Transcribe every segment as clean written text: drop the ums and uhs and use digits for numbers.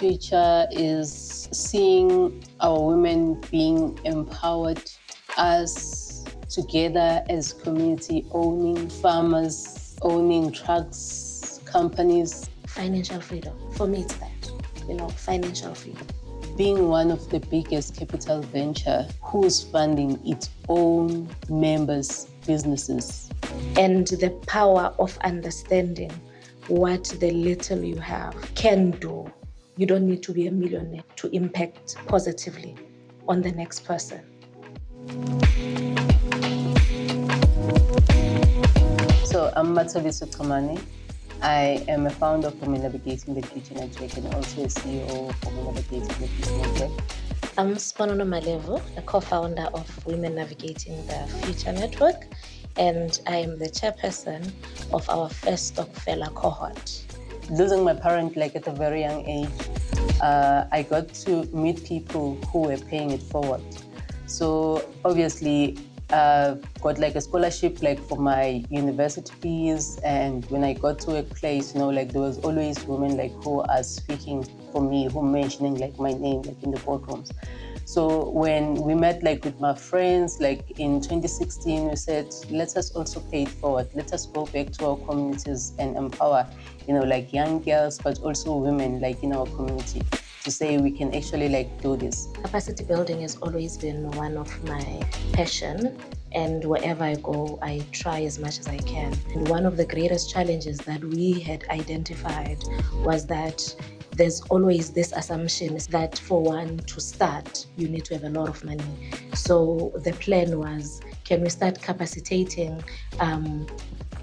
future is seeing our women being empowered, us together as community owning farmers, owning trucks, companies. Financial freedom. For me, it's that, financial freedom. Being one of the biggest capital venture who's funding its own members' businesses. And the power of understanding what the little you have can do. You don't need to be a millionaire to impact positively on the next person. So I'm Mathabiso Kamani. I am a founder of Women Navigating the Future Network and also a CEO of Women Navigating the Future Network. I'm Sponono Malevo, a co-founder of Women Navigating the Future Network, and I am the chairperson of our first Stokfella cohort. Losing my parent at a very young age, I got to meet people who were paying it forward. So obviously, got a scholarship for my university fees, and when I got to a place, there was always women who are speaking for me, who mentioning my name in the boardrooms. So when we met with my friends in 2016, we said, let us also pay it forward. Let us go back to our communities and empower, young girls, but also women in our community, to say we can actually do this. Capacity building has always been one of my passion, and wherever I go, I try as much as I can. And one of the greatest challenges that we had identified was that there's always this assumption that for one to start, you need to have a lot of money. So the plan was, can we start capacitating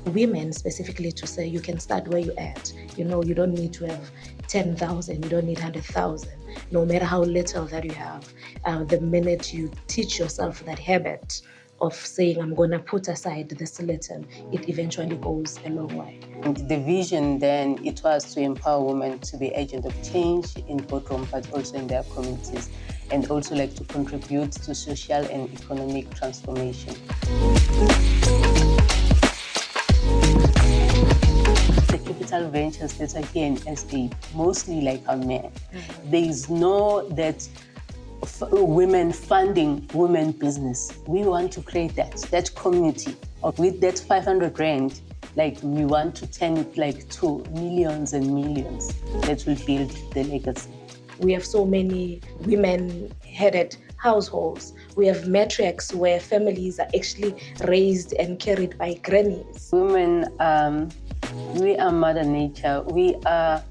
women specifically to say you can start where you're at. You don't need to have 10,000, you don't need 100,000. No matter how little that you have, the minute you teach yourself that habit of saying, I'm going to put aside this little, it eventually goes a long way. And the vision then, it was to empower women to be agents of change in boardroom, but also in their communities, and also to contribute to social and economic transformation. The capital ventures that are here in SA, mostly are men. There is no that women funding women business. We want to create that community. With that 500 rand, we want to turn it to millions and millions that will build the legacy. We have so many women-headed households. We have matriarchs where families are actually raised and carried by grannies. Women, we are Mother Nature. We are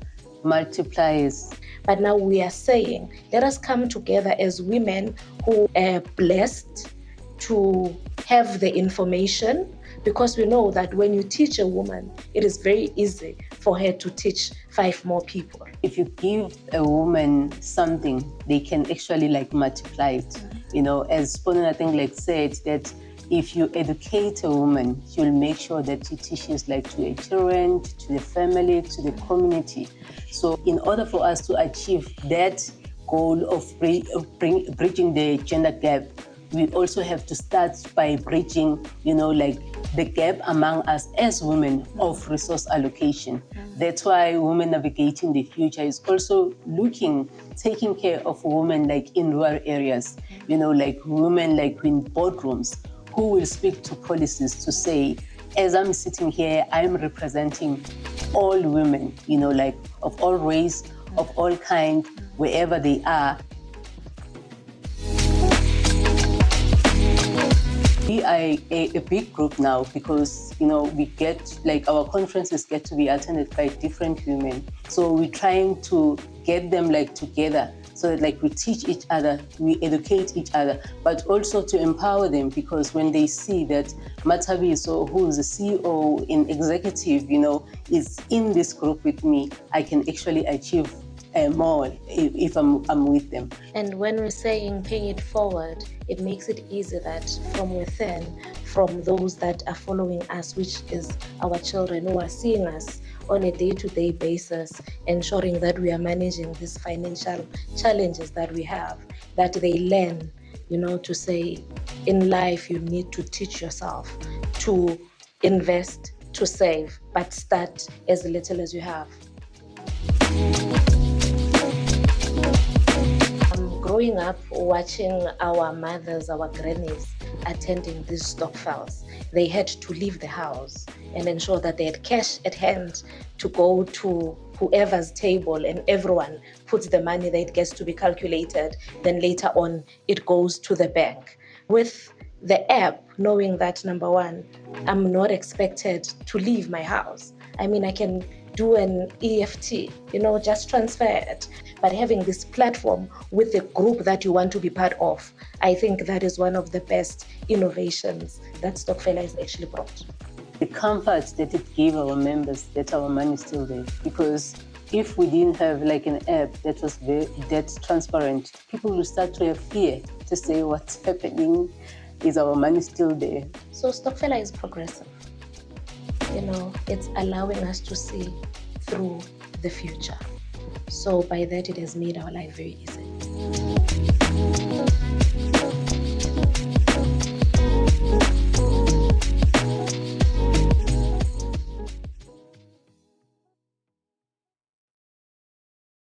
multipliers. But now we are saying, let us come together as women who are blessed to have the information, because we know that when you teach a woman, it is very easy for her to teach 5 more people. If you give a woman something, they can actually multiply it. As Sponon, I think said that if you educate a woman, you'll make sure that she teaches to her children, to the family, to the community. So in order for us to achieve that goal of bridging the gender gap, we also have to start by bridging, the gap among us as women of resource allocation. That's why Women Navigating the Future is also taking care of women in rural areas, women in boardrooms who will speak to policies to say, as I'm sitting here, I'm representing all women, of all race, of all kind, wherever they are. We are a big group now because, we get, our conferences get to be attended by different women. So we're trying to get them together so that we teach each other, we educate each other, but also to empower them, because when they see that Mathabiso, who is the CEO in executive, is in this group with me, I can actually achieve more if I'm with them. And when we're saying pay it forward, it makes it easy that from within, from those that are following us, which is our children who are seeing us on a day-to-day basis, ensuring that we are managing these financial challenges that we have, that they learn, to say in life you need to teach yourself to invest, to save, but start as little as you have. growing up watching our mothers, our grannies attending these stokvels, they had to leave the house and ensure that they had cash at hand to go to whoever's table, and everyone puts the money that gets to be calculated. Then later on, it goes to the bank. With the app, knowing that, number one, I'm not expected to leave my house. I mean, I can do an EFT, just transfer it. But having this platform with the group that you want to be part of, I think that is one of the best innovations that Stokfella has actually brought. The comfort that it gave our members that our money is still there. Because if we didn't have like an app that was that transparent, people will start to have fear to say what's happening. Is our money still there? So Stokfella is progressive. It's allowing us to see through the future. So by that, it has made our life very easy.